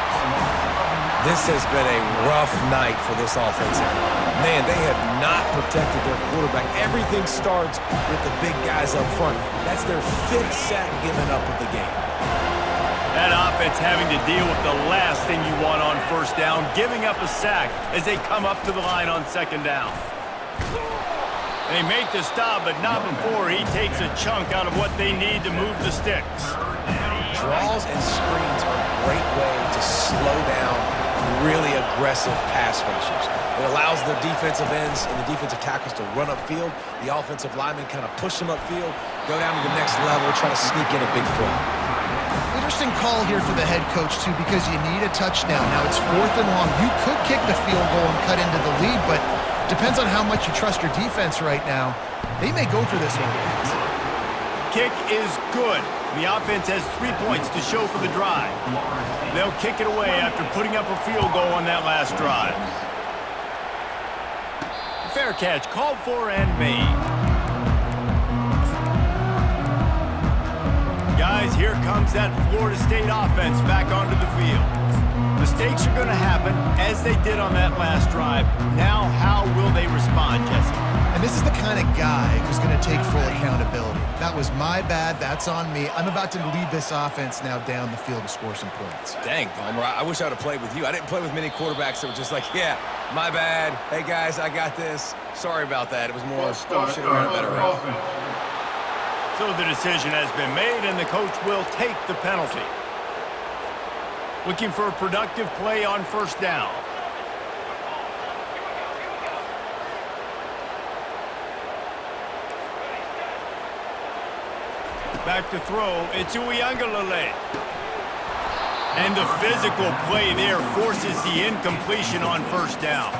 This has been a rough night for this offense. Man, they have not protected their quarterback. Everything starts with the big guys up front. That's their 5th sack given up of the game. That offense having to deal with the last thing you want on 1st down, giving up a sack as they come up to the line on 2nd down. They make the stop, but not before he takes a chunk out of what they need to move the sticks. Draws and screens are a great way to slow down really aggressive pass rushers. It allows the defensive ends and the defensive tackles to run upfield. The offensive linemen kind of push them upfield, go down to the next level, try to sneak in a big play. Interesting call here for the head coach, too, because you need a touchdown. Now, it's 4th and long. You could kick the field goal and cut into the lead, but depends on how much you trust your defense right now. They may go for this one. Kick is good. The offense has 3 points to show for the drive. They'll kick it away after putting up a field goal on that last drive. Fair catch called for and made. Guys, here comes that Florida State offense back onto the field. Mistakes are going to happen as they did on that last drive. Now, how will they respond, Jesse? And this is the kind of guy who's going to take full accountability. That was my bad. That's on me. I'm about to lead this offense now down the field to score some points. Dang, Palmer, I wish I would have played with you. I didn't play with many quarterbacks that were just like, yeah, my bad. Hey, guys, I got this. Sorry about that. It was more, should have run a better route. So the decision has been made, and the coach will take the penalty. Looking for a productive play on 1st down. Back to throw, it's Uiagalelei. And the physical play there forces the incompletion on 1st down.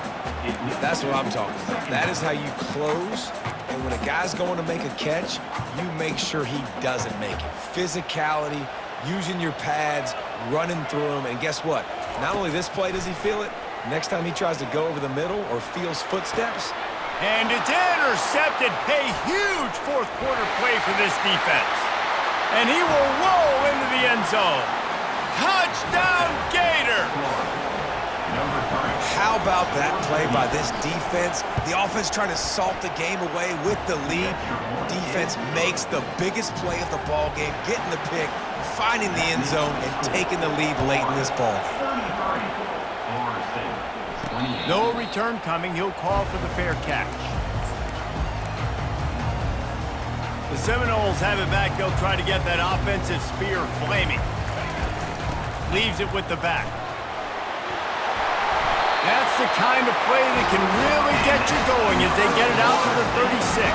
That's what I'm talking about. That is how you close. And when a guy's going to make a catch, you make sure he doesn't make it. Physicality, using your pads, running through them. And guess what? Not only this play does he feel it, next time he tries to go over the middle or feels footsteps, And it's intercepted. A huge fourth quarter play for this defense. And he will roll into the end zone. Touchdown, Gator! How about that play by this defense? The offense trying to salt the game away with the lead. Defense makes the biggest play of the ball game, getting the pick, finding the end zone, and taking the lead late in this ball. No return coming. He'll call for the fair catch. The Seminoles have it back. They'll try to get that offensive spear flaming. Leaves it with the back. That's the kind of play that can really get you going as they get it out to the 36.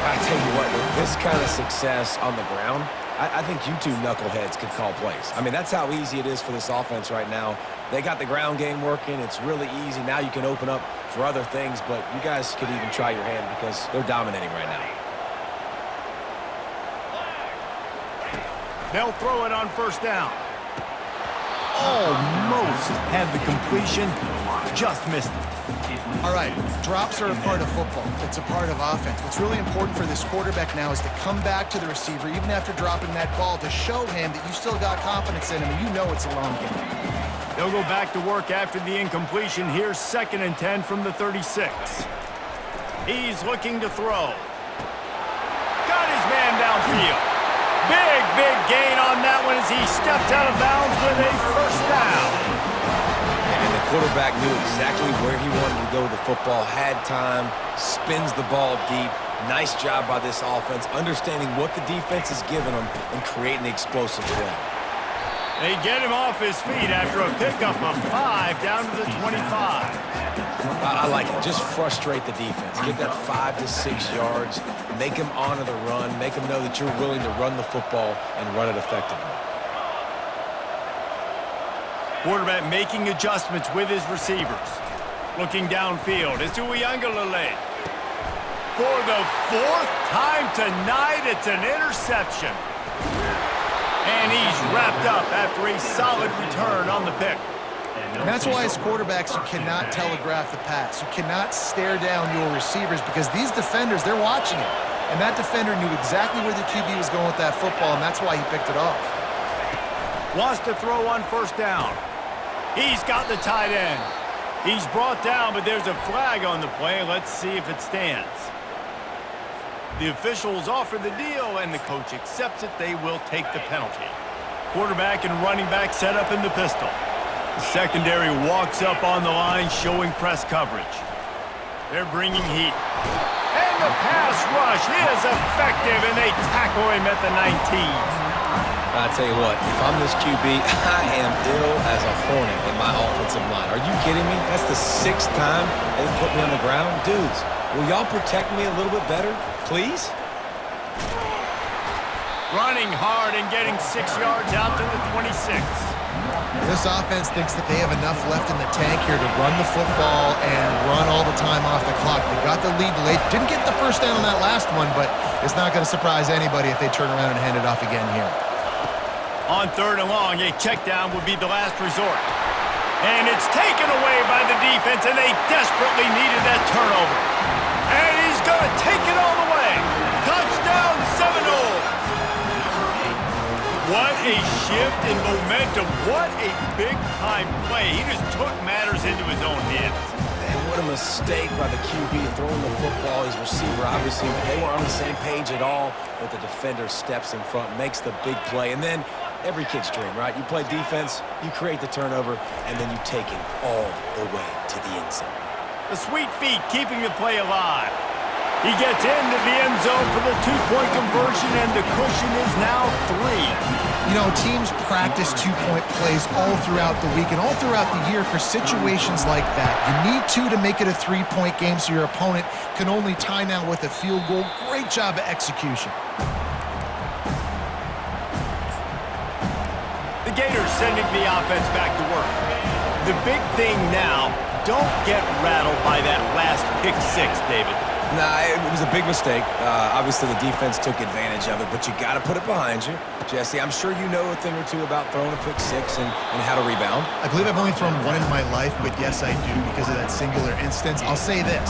I tell you what, with this kind of success on the ground, I think you two knuckleheads could call plays. I mean, that's how easy it is for this offense right now. They got the ground game working. It's really easy. Now you can open up for other things, but you guys could even try your hand because they're dominating right now. They'll throw it on first down. Almost had the completion, just missed it. All right, drops are a part of football. It's a part of offense. What's really important for this quarterback now is to come back to the receiver, even after dropping that ball, to show him that you still got confidence in him, and you know it's a long game. They'll go back to work after the incompletion. Here's 2nd and 10 from the 36. He's looking to throw. Got his man downfield. Big gain on that one as he steps out of bounds with a first down. And the quarterback knew exactly where he wanted to go with the football, had time, spins the ball deep. Nice job by this offense, understanding what the defense is giving them and creating the explosive play. They get him off his feet after a pickup of 5 down to the 25. I like it. Just frustrate the defense. Get that 5 to 6 yards. Make them honor the run. Make them know that you're willing to run the football and run it effectively. Quarterback making adjustments with his receivers. Looking downfield. It's Uiagalelei. For the 4th time tonight, it's an interception. And he's wrapped up after a solid return on the pick. And that's why as quarterbacks, you cannot telegraph the pass. You cannot stare down your receivers because these defenders, they're watching it. And that defender knew exactly where the QB was going with that football, and that's why he picked it off. Wants to throw on first down. He's got the tight end. He's brought down, but there's a flag on the play. Let's see if it stands. The officials offer the deal, and the coach accepts it. They will take the penalty. Quarterback and running back set up in the pistol. The secondary walks up on the line, showing press coverage. They're bringing heat. And the pass rush is effective, and they tackle him at the 19. I tell you what, if I'm this QB, I am ill as a hornet in my offensive line. Are you kidding me? That's the 6th time they've put me on the ground. Dudes, will y'all protect me a little bit better, please? Running hard and getting 6 yards out to the 26. This offense thinks that they have enough left in the tank here to run the football and run all the time off the clock. They got the lead late. Didn't get the first down on that last one, but it's not going to surprise anybody if they turn around and hand it off again here. On 3rd and long, a check down would be the last resort. And it's taken away by the defense, and they desperately needed that turnover. And he's going to take it all the way. Touchdown, Seminoles. What a shift in momentum. What a big-time play. He just took matters into his own hands. And what a mistake by the QB throwing the football. His receiver, obviously, they weren't on the same page at all, but the defender steps in front, makes the big play. And then every kid's dream, right? You play defense, you create the turnover, and then you take it all the way to the end zone. The sweet feet keeping the play alive. He gets into the end zone for the 2-point conversion, and the cushion is now 3. You know, teams practice 2-point plays all throughout the week and all throughout the year for situations like that. You need to make it a 3-point game so your opponent can only tie now with a field goal. Great job of execution. The Gators sending the offense back to work. The big thing now, don't get rattled by that last pick 6, David. Nah, it was a big mistake. Obviously, the defense took advantage of it, but you got to put it behind you. Jesse, I'm sure you know a thing or two about throwing a pick six and how to rebound. I believe I've only thrown one in my life, but yes, I do because of that singular instance. I'll say this.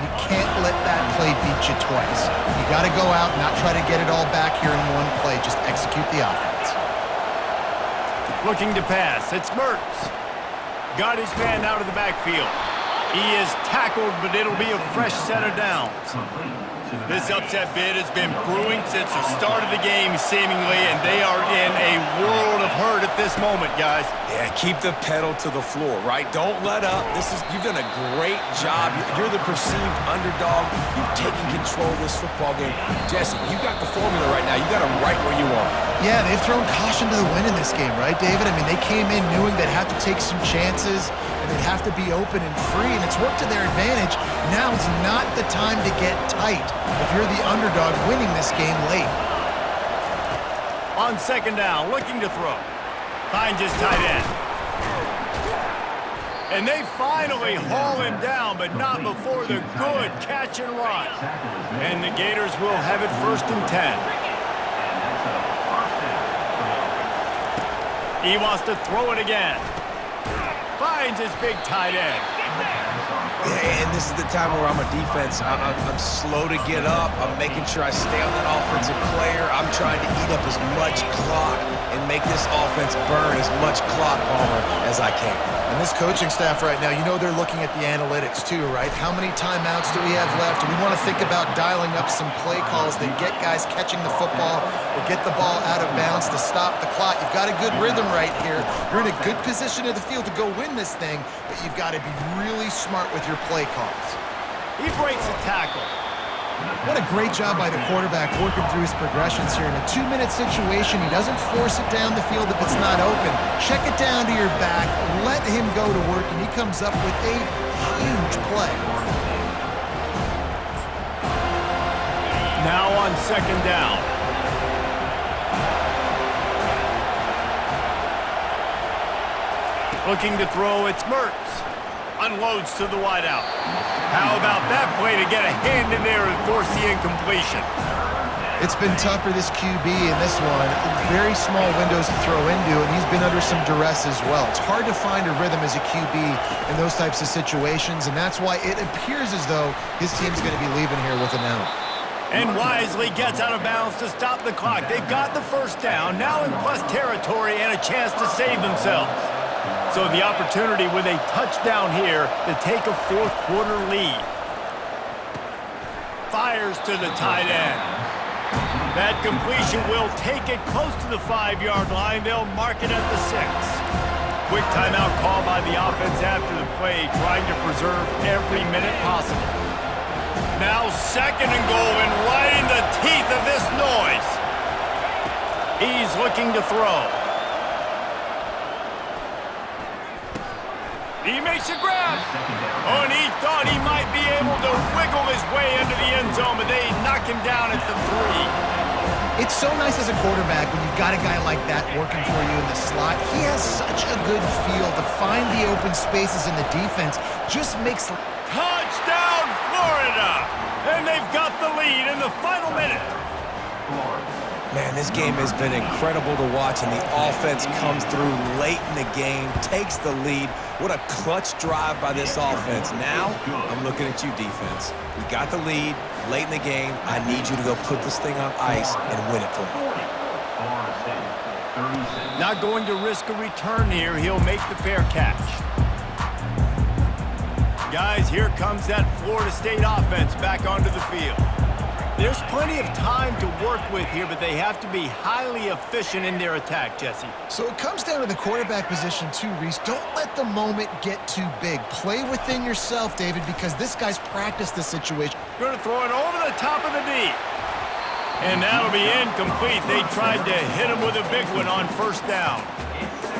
You can't let that play beat you twice. You got to go out and not try to get it all back here in one play. Just execute the offense. Looking to pass. It's Mertz. Got his man out of the backfield. He is tackled, but it'll be a fresh set of downs. This upset bid has been brewing since the start of the game, seemingly, and they are in a world of hurt at this moment, guys. Yeah, keep the pedal to the floor, right? Don't let up. You've done a great job. You're the perceived underdog. You've taken control of this football game. Jesse, you got the formula right now. You got them right where you want. Yeah, they've thrown caution to the wind in this game, right, David? I mean, they came in knowing they'd have to take some chances, and they'd have to be open and free, and it's worked to their advantage. Now it's not the time to get tight if you're the underdog winning this game late. On second down, looking to throw. Finds his tight end. And they finally haul him down, but not before the good catch and run. And the Gators will have it 1st and 10. He wants to throw it again. Finds his big tight end. Yeah, and this is the time where I'm a defense. I'm slow to get up. I'm making sure I stay on that offensive player. I'm trying to eat up as much clock and make this offense burn as much clock, Palmer, as I can. And this coaching staff right now, you know they're looking at the analytics too, right? How many timeouts do we have left? We want to think about dialing up some play calls that get guys catching the football or get the ball out of bounds to stop the clock. You've got a good rhythm right here. You're in a good position of the field to go win this thing, but you've got to be really smart with your play calls. He breaks a tackle. What a great job by the quarterback working through his progressions here. In a 2-minute situation, he doesn't force it down the field if it's not open. Check it down to your back, let him go to work, and he comes up with a huge play. Now on second down. Looking to throw, it's Mertz. Unloads to the wideout. How about that play to get a hand in there and force the incompletion? It's been tough for this QB in this one. Very small windows to throw into, and he's been under some duress as well. It's hard to find a rhythm as a QB in those types of situations, and that's why it appears as though his team's going to be leaving here with an out. And wisely gets out of bounds to stop the clock. They've got the first down, now in plus territory and a chance to save themselves. So the opportunity with a touchdown here to take a fourth-quarter lead. Fires to the tight end. That completion will take it close to the 5-yard line. They'll mark it at the 6. Quick timeout call by the offense after the play, trying to preserve every minute possible. Now second and goal, and right in the teeth of this noise. He's looking to throw. He makes a grab. Oh, and he thought he might be able to wiggle his way into the end zone, but they knock him down at the 3. It's so nice as a quarterback when you've got a guy like that working for you in the slot. He has such a good feel to find the open spaces in the defense. Just makes... Touchdown, Florida! And they've got the lead in the final minute. Man, this game has been incredible to watch, and the offense comes through late in the game, takes the lead. What a clutch drive by this offense. Now, I'm looking at you, defense. We got the lead late in the game. I need you to go put this thing on ice and win it for me. Not going to risk a return here. He'll make the fair catch. Guys, here comes that Florida State offense back onto the field. There's plenty of time to work with here, but they have to be highly efficient in their attack, Jesse. So it comes down to the quarterback position too, Reese. Don't let the moment get too big. Play within yourself, David, because this guy's practiced this situation. Going to throw it over the top of the knee. And that'll be incomplete. They tried to hit him with a big one on first down.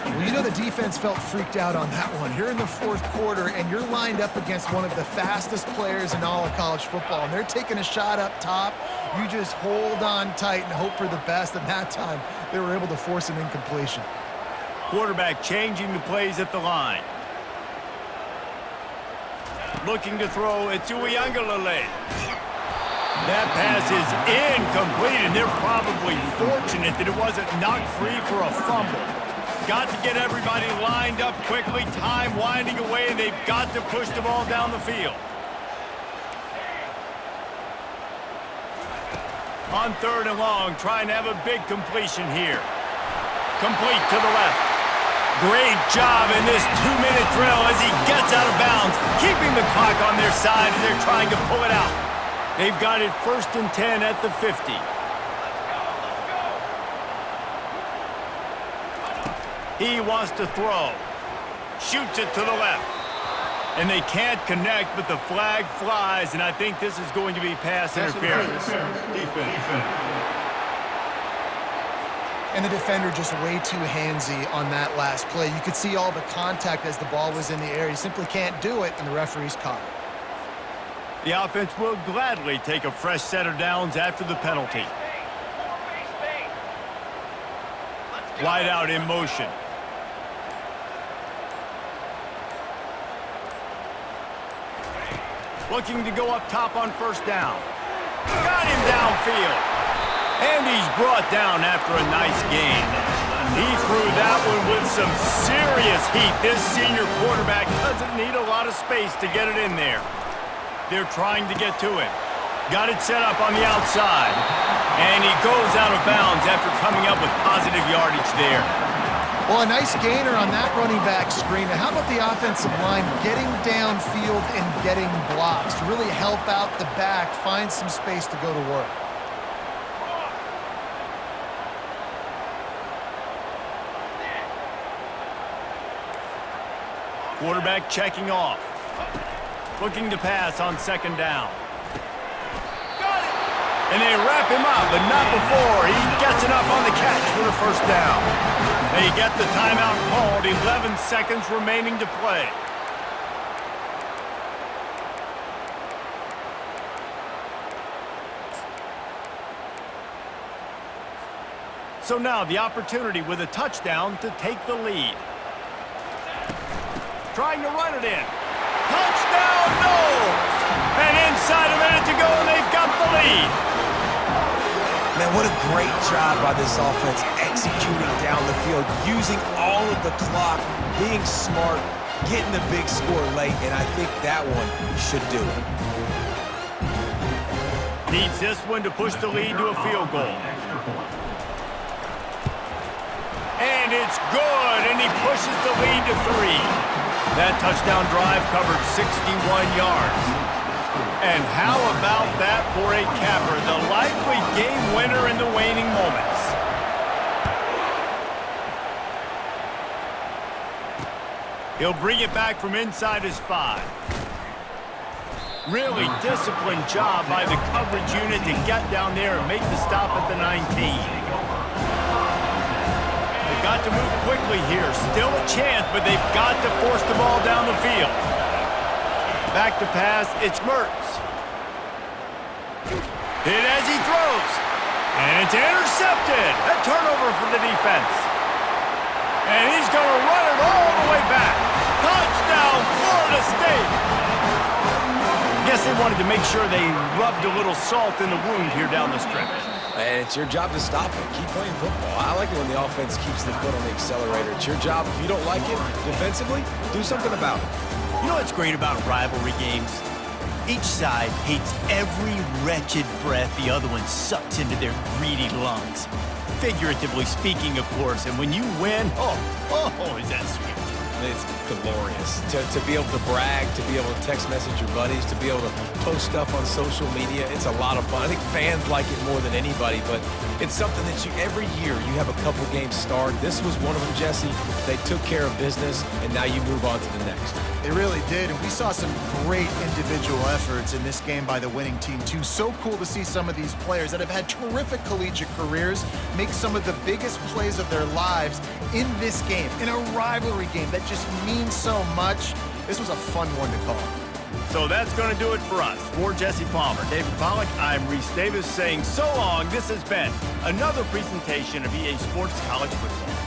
Well, you know the defense felt freaked out on that one. You're in the fourth quarter, and you're lined up against one of the fastest players in all of college football, and they're taking a shot up top. You just hold on tight and hope for the best, and that time they were able to force an incompletion. Quarterback changing the plays at the line. Looking to throw it to Uiagalelei. That pass is incomplete, and they're probably fortunate that it wasn't knocked free for a fumble. Got to get everybody lined up quickly, time winding away, and they've got to push the ball down the field. On 3rd and long, trying to have a big completion here. Complete to the left. Great job in this 2-minute drill as he gets out of bounds, keeping the clock on their side as they're trying to pull it out. They've got it 1st and 10 at the 50. He wants to throw. Shoots it to the left. And they can't connect, but the flag flies, and I think this is going to be pass interference. Defense. And the defender just way too handsy on that last play. You could see all the contact as the ball was in the air. He simply can't do it, and the referee's caught it. The offense will gladly take a fresh set of downs after the penalty. Wide out in motion. Looking to go up top on 1st down. Got him downfield. And he's brought down after a nice gain. He threw that one with some serious heat. This senior quarterback doesn't need a lot of space to get it in there. They're trying to get to it. Got it set up on the outside. And he goes out of bounds after coming up with positive yardage there. Well, a nice gainer on that running back screen. How about the offensive line getting downfield and getting blocks to really help out the back, find some space to go to work? Quarterback checking off. Looking to pass on 2nd down. Got it! And they wrap him up, but not before he gets enough on the catch for the 1st down. They get the timeout called, 11 seconds remaining to play. So now the opportunity with a touchdown to take the lead. Trying to run it in. Touchdown, no! And inside a minute to go, and they've got the lead. Man, what a great job by this offense executing down the field, using all of the clock, being smart, getting the big score late, and I think that one should do it. Needs this one to push the lead to a field goal. And it's good, and he pushes the lead to 3. That touchdown drive covered 61 yards. And how about that for a capper, the likely game winner in the waning moments. He'll bring it back from inside his 5. Really disciplined job by the coverage unit to get down there and make the stop at the 19. Got to move quickly here. Still a chance, but they've got to force the ball down the field. Back to pass, it's Mertz. Hit as he throws. And it's intercepted. A turnover for the defense. And he's going to run it all the way back. Touchdown, Florida State. Guess they wanted to make sure they rubbed a little salt in the wound here down the stretch. And it's your job to stop it. Keep playing football. I like it when the offense keeps the foot on the accelerator. It's your job. If you don't like it defensively, do something about it. You know what's great about rivalry games? Each side hates every wretched breath the other one sucks into their greedy lungs. Figuratively speaking, of course. And when you win, oh, is that sweet. It's glorious to be able to brag, to be able to text message your buddies, to be able to post stuff on social media. It's a lot of fun. I think fans like it more than anybody, but it's something that every year you have a couple games start. This was one of them, Jesse. They took care of business, and now you move on to the next. They really did, and we saw some great individual efforts in this game by the winning team, too. So cool to see some of these players that have had terrific collegiate careers make some of the biggest plays of their lives in this game, in a rivalry game that just means so much. This was a fun one to call. So that's going to do it for us. For Jesse Palmer, David Pollack, I'm Reese Davis saying so long. This has been another presentation of EA Sports College Football.